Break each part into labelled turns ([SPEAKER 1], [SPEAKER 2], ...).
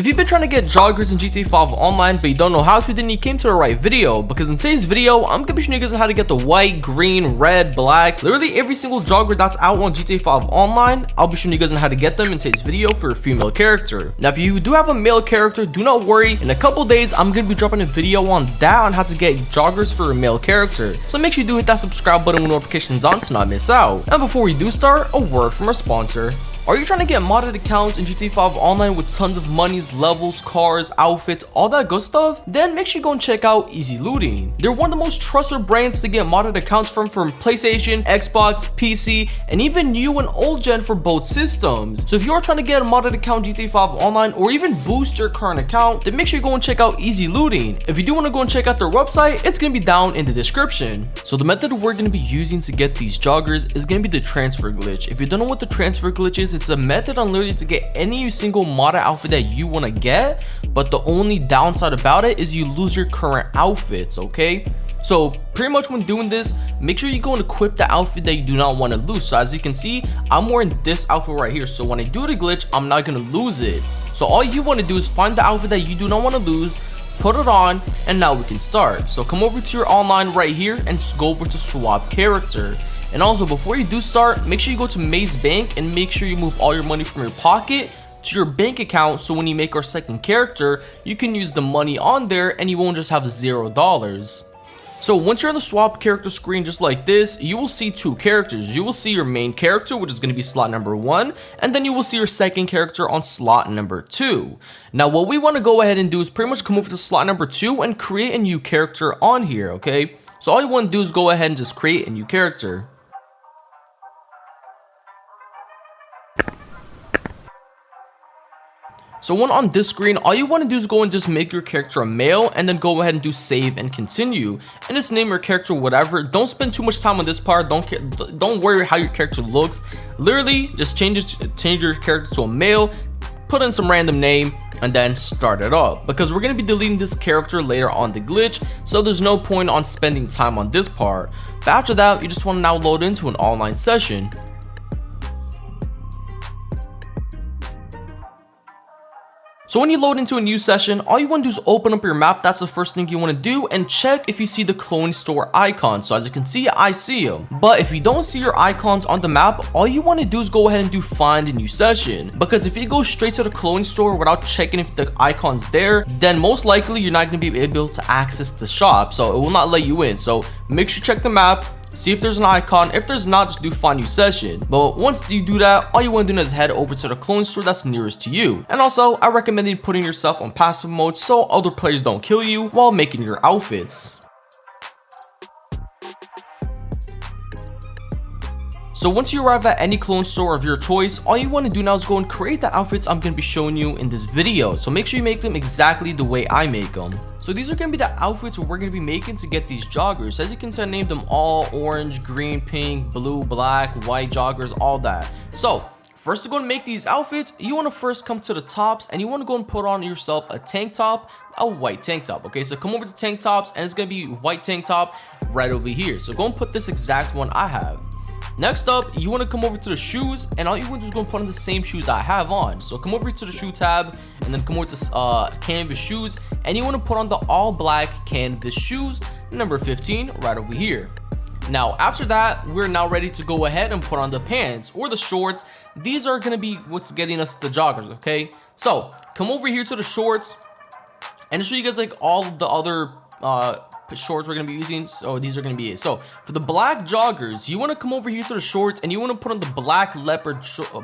[SPEAKER 1] If you've been trying to get joggers in GTA 5 online but you don't know how to, then you came to the right video, because in today's video I'm gonna be showing you guys on how to get the white, green, red, black, literally every single jogger that's out on GTA 5 online. I'll be showing you guys on how to get them in today's video for a female character. Now if you do have a male character, do not worry, in a couple days I'm gonna be dropping a video on that, on how to get joggers for a male character, so make sure you do hit that subscribe button with notifications on to not miss out. And before we do start, a word from our sponsor. Are you trying to get modded accounts in GTA 5 online with tons of monies, levels, cars, outfits, all that good stuff? Then make sure you go and check out Easy Looting. They're one of the most trusted brands to get modded accounts from PlayStation, Xbox, PC, and even new and old gen for both systems. So if you are trying to get a modded account GTA 5 online or even boost your current account, then make sure you go and check out Easy Looting. If you do want to go and check out their website, it's going to be down in the description. So the method we're going to be using to get these joggers is going to be the transfer glitch. If you don't know what the transfer glitch is, it's a method on literally to get any single modded outfit that you want to get, but the only downside about it is you lose your current outfits. Okay, so pretty much when doing this, make sure you go and equip the outfit that you do not want to lose. So as you can see, I'm wearing this outfit right here, so when I do the glitch, I'm not going to lose it. So all you want to do is find the outfit that you do not want to lose, put it on, and now we can start. So come over to your online right here and go over to swap character. And also, before you do start, make sure you go to Maze Bank and make sure you move all your money from your pocket to your bank account, so when you make our second character, you can use the money on there and you won't just have $0. So once you're on the swap character screen just like this, you will see two characters. You will see your main character, which is going to be slot number 1, and then you will see your second character on slot number 2. Now what we want to go ahead and do is pretty much come over to slot number 2 and create a new character on here. Okay, so all you want to do is go ahead and just create a new character. So when on this screen, all you want to do is go and just make your character a male, and then go ahead and do save and continue, and just name your character whatever. Don't spend too much time on this part. Don't worry how your character looks. Literally just change your character to a male, put in some random name, and then start it up, because we're going to be deleting this character later on the glitch, so there's no point on spending time on this part. But after that, you just want to now load into an online session. So when you load into a new session, all you want to do is open up your map. That's the first thing you want to do, and check if you see the clothing store icons. So as you can see, I see them. But if you don't see your icons on the map, all you want to do is go ahead and do find a new session. Because if you go straight to the clothing store without checking if the icon's there, then most likely you're not going to be able to access the shop. So it will not let you in. So make sure you check the map. See if there's an icon. If there's not, just do find new session. But once you do that, all you want to do is head over to the clone store that's nearest to you. And also, I recommend you putting yourself on passive mode so other players don't kill you while making your outfits. So once you arrive at any clone store of your choice, all you want to do now is go and create the outfits I'm going to be showing you in this video. So make sure you make them exactly the way I make them. So these are going to be the outfits we're going to be making to get these joggers. As you can see, I named them all orange, green, pink, blue, black, white joggers, all that. So first to go and make these outfits, you want to first come to the tops and you want to go and put on yourself a tank top, a white tank top. Okay, so come over to tank tops and it's going to be white tank top right over here. So go and put this exact one I have. Next up, you want to come over to the shoes, and all you want to do is go and put on the same shoes I have on. So come over to the shoe tab, and then come over to canvas shoes, and you want to put on the all black canvas shoes, number 15, right over here. Now after that, we're now ready to go ahead and put on the pants or the shorts. These are going to be what's getting us the joggers. Okay, so come over here to the shorts, and to show you guys like all the other shorts we're going to be using. So these are going to be it. So for the black joggers, you want to come over here to the shorts and you want to put on the black leopard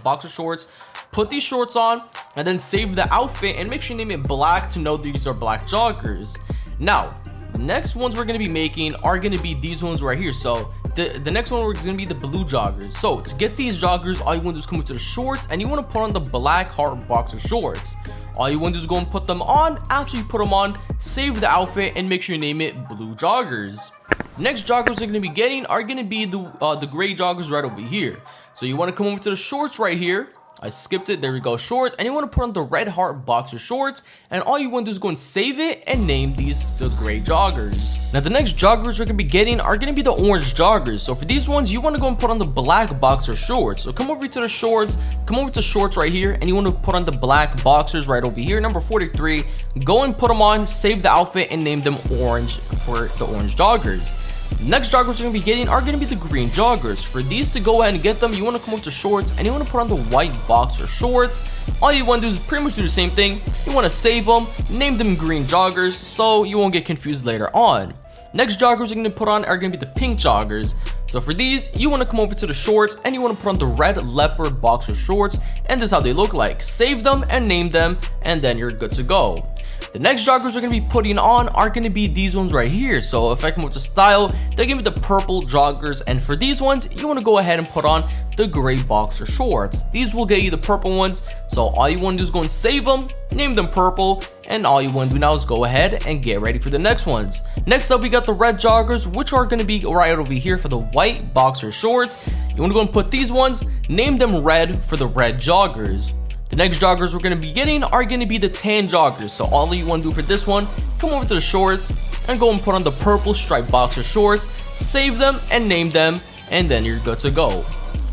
[SPEAKER 1] boxer shorts. Put these shorts on and then save the outfit and make sure you name it black to know these are black joggers. Now the next ones we're going to be making are going to be these ones right here. So the next one is going to be the blue joggers. So to get these joggers, all you want to do is come to the shorts and you want to put on the black heart boxer shorts. All you want to do is go and put them on. After you put them on, save the outfit and make sure you name it blue joggers. Next joggers you're going to be getting are going to be the gray joggers right over here. So you want to come over to the shorts right here, I skipped it, there we go, shorts, and you want to put on the red heart boxer shorts, and all you want to do is go and save it and name these the gray joggers. Now the next joggers we're going to be getting are going to be the orange joggers. So for these ones, you want to go and put on the black boxer shorts. So come over to the shorts, come over to shorts right here, and you want to put on the black boxers right over here, number 43. Go and put them on, save the outfit, and name them orange for the orange joggers. Next joggers we're going to be getting are going to be the green joggers. For these to go ahead and get them, you want to come over to shorts and you want to put on the white boxer shorts. All you want to do is pretty much do the same thing. You want to save them, name them green joggers so you won't get confused later on. Next joggers you're going to put on are going to be the pink joggers. So for these, you want to come over to the shorts and you want to put on the red leopard boxer shorts, and this is how they look like. Save them and name them, and then you're good to go. The next joggers we're going to be putting on are going to be these ones right here. So if I come with the style, they're going to be the purple joggers, and for these ones, you want to go ahead and put on the gray boxer shorts. These will get you the purple ones, so all you want to do is go and save them, name them purple, and all you want to do now is go ahead and get ready for the next ones. Next up, we got the red joggers, which are going to be right over here for the white boxer shorts. You want to go and put these ones, name them red for the red joggers. The next joggers we're going to be getting are going to be the tan joggers. So all you want to do for this one, come over to the shorts and go and put on the purple striped boxer shorts, save them and name them, and then you're good to go.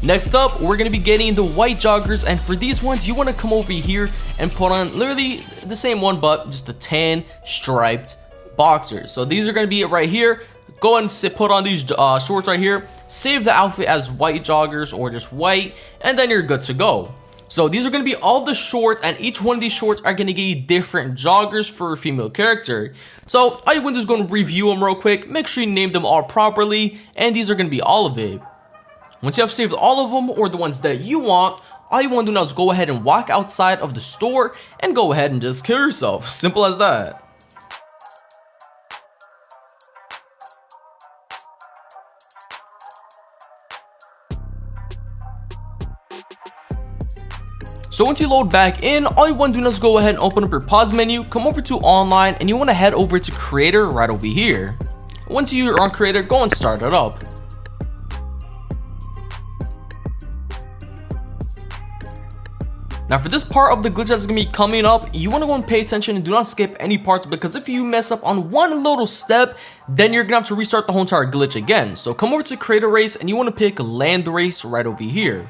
[SPEAKER 1] Next up, we're going to be getting the white joggers, and for these ones, you want to come over here and put on literally the same one, but just the tan striped boxers. So these are going to be it right here. Go and put on these shorts right here, save the outfit as white joggers or just white, and then you're good to go. So these are going to be all the shorts, and each one of these shorts are going to get you different joggers for a female character. So all you want to do is go and review them real quick, make sure you name them all properly, and these are going to be all of it. Once you have saved all of them or the ones that you want, all you want to do now is go ahead and walk outside of the store and go ahead and just kill yourself. Simple as that. So once you load back in, all you want to do now is go ahead and open up your pause menu, come over to online, and you want to head over to creator right over here. Once you're on creator, go and start it up. Now for this part of the glitch that's going to be coming up, you want to go and pay attention and do not skip any parts, because if you mess up on one little step, then you're going to have to restart the whole entire glitch again. So come over to creator race and you want to pick land race right over here.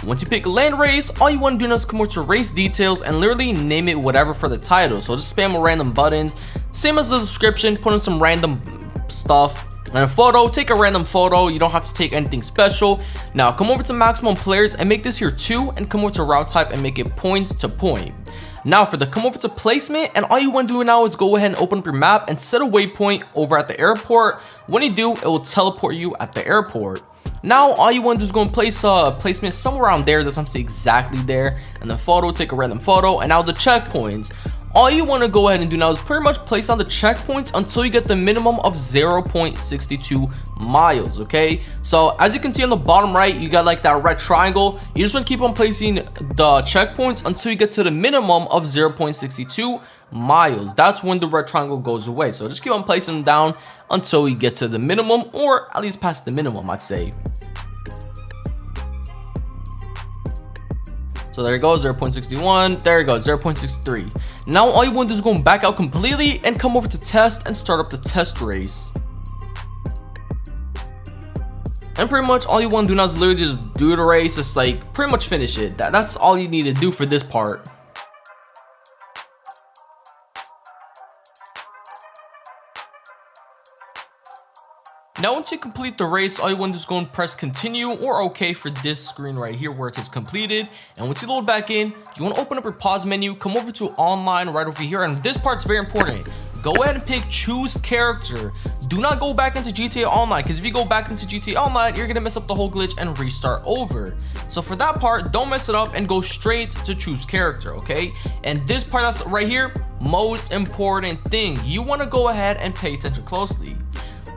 [SPEAKER 1] Once you pick land race, all you want to do now is come over to race details and literally name it whatever for the title. So just spam random buttons, same as the description, put in some random stuff. And a photo, take a random photo, you don't have to take anything special. Now come over to maximum players and make this here 2, and come over to route type and make it point to point. Now for the come over to placement, and all you want to do now is go ahead and open up your map and set a waypoint over at the airport. When you do, it will teleport you at the airport. Now all you want to do is go and place placement somewhere around there, that's not exactly there, and the photo, take a random photo. And now the checkpoints, all you want to go ahead and do now is pretty much place on the checkpoints until you get the minimum of 0.62 miles, okay? So as you can see on the bottom right, you got like that red triangle. You just want to keep on placing the checkpoints until you get to the minimum of 0.62 miles. That's when the red triangle goes away. So just keep on placing them down until you get to the minimum, or at least past the minimum, I'd say. So there it goes, 0.61, there it goes, 0.63. Now all you want to do is go back out completely and come over to test and start up the test race. And pretty much all you want to do now is literally just do the race, just like pretty much finish it. That's all you need to do for this part. Now once you complete the race, all you want to do is go and press continue or OK for this screen right here where it is completed. And once you load back in, you want to open up your pause menu, come over to online right over here, and this part's very important. Go ahead and pick choose character. Do not go back into GTA Online, because if you go back into GTA Online, you're gonna mess up the whole glitch and restart over. So for that part, don't mess it up and go straight to choose character, okay? And this part that's right here, most important thing, you want to go ahead and pay attention closely.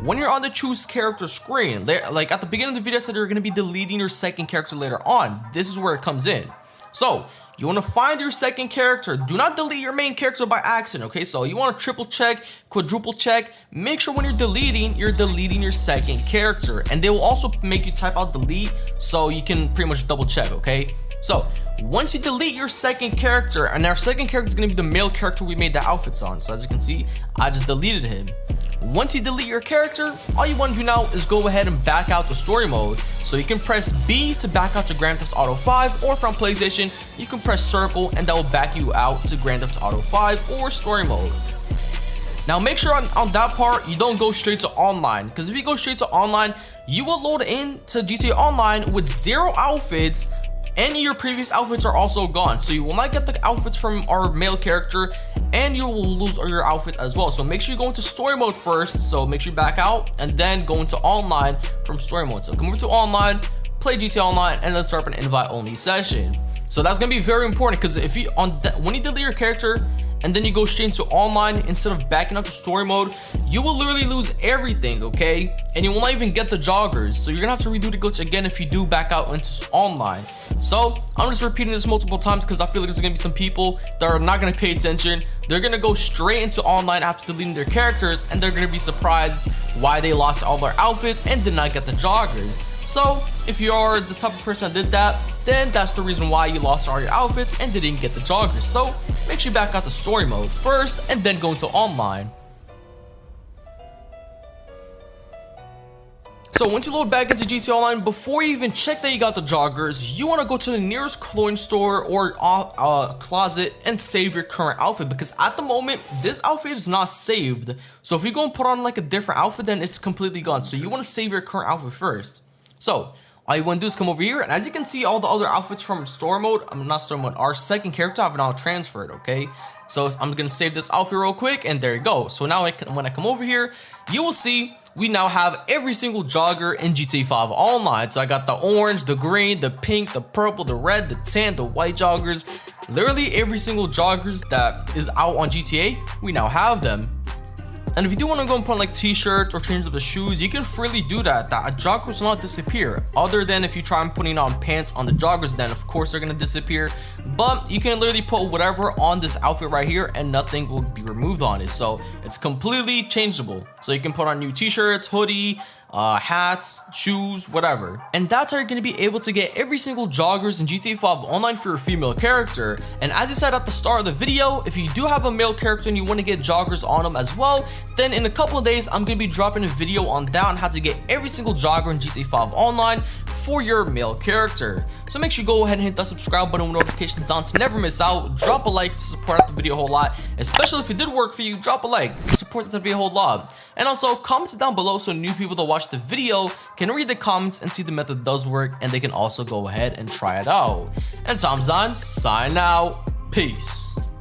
[SPEAKER 1] When you're on the choose character screen, like at the beginning of the video I said you're going to be deleting your second character later on. This is where it comes in. So you want to find your second character. Do not delete your main character by accident, okay? So you want to triple check, quadruple check. Make sure when you're deleting your second character. And they will also make you type out delete so you can pretty much double check, okay? So once you delete your second character, and our second character is going to be the male character we made the outfits on. So as you can see, I just deleted him. Once you delete your character, all you want to do now is go ahead and back out to story mode. So you can press B to back out to Grand Theft Auto 5, or from PlayStation, you can press circle and that will back you out to Grand Theft Auto 5 or story mode. Now make sure on that part you don't go straight to online, because if you go straight to online, you will load into GTA Online with 0 outfits, and your previous outfits are also gone. So you will not get the outfits from our male character, and you will lose all your outfits as well. So make sure you go into story mode first. So make sure you back out and then go into online from story mode. So come over to online, play GTA Online, and let's start an invite only session. So that's gonna be very important, because if you when you delete your character and then you go straight into online instead of backing up to story mode, you will literally lose everything, okay? And you will not even get the joggers. So you're gonna have to redo the glitch again if you do back out into online. So I'm just repeating this multiple times because I feel like there's gonna be some people that are not gonna pay attention. They're gonna go straight into online after deleting their characters, and they're gonna be surprised why they lost all their outfits and did not get the joggers. So if you are the type of person that did that, then that's the reason why you lost all your outfits and didn't get the joggers. So make sure you back out to story mode first and then go into online. So once you load back into GTA Online, before you even check that you got the joggers, you want to go to the nearest clothing store or closet and save your current outfit, because at the moment this outfit is not saved. So if you go and put on like a different outfit, then it's completely gone. So you want to save your current outfit first. So all you want to do is come over here, and as you can see, all the other outfits from store mode, not store mode, our second character I've now transferred, okay? So I'm gonna save this outfit real quick, and there you go. So now when I come over here, you will see we now have every single jogger in GTA 5 Online. So I got the orange, the green, the pink, the purple, the red, the tan, the white joggers. Literally every single joggers that is out on GTA, we now have them. And if you do want to go and put on like t-shirts or change up the shoes, you can freely do that. That joggers will not disappear. Other than if you try and putting on pants on the joggers, then of course they're gonna disappear. But you can literally put whatever on this outfit right here and nothing will be removed on it. So it's completely changeable. So you can put on new t-shirts, hoodie, hats, shoes, whatever. And that's how you're going to be able to get every single joggers in GTA 5 Online for your female character. And as I said at the start of the video, if you do have a male character and you want to get joggers on them as well, then in a couple of days I'm going to be dropping a video on that on how to get every single jogger in GTA 5 Online for your male character. So make sure you go ahead and hit that subscribe button with notifications on to never miss out. Drop a like to support out the video a whole lot, especially if it did work for you. Drop a like, it supports the video a whole lot. And also comment it down below so new people that watch the video can read the comments and see the method does work, and they can also go ahead and try it out. And Tom's on, sign out, peace.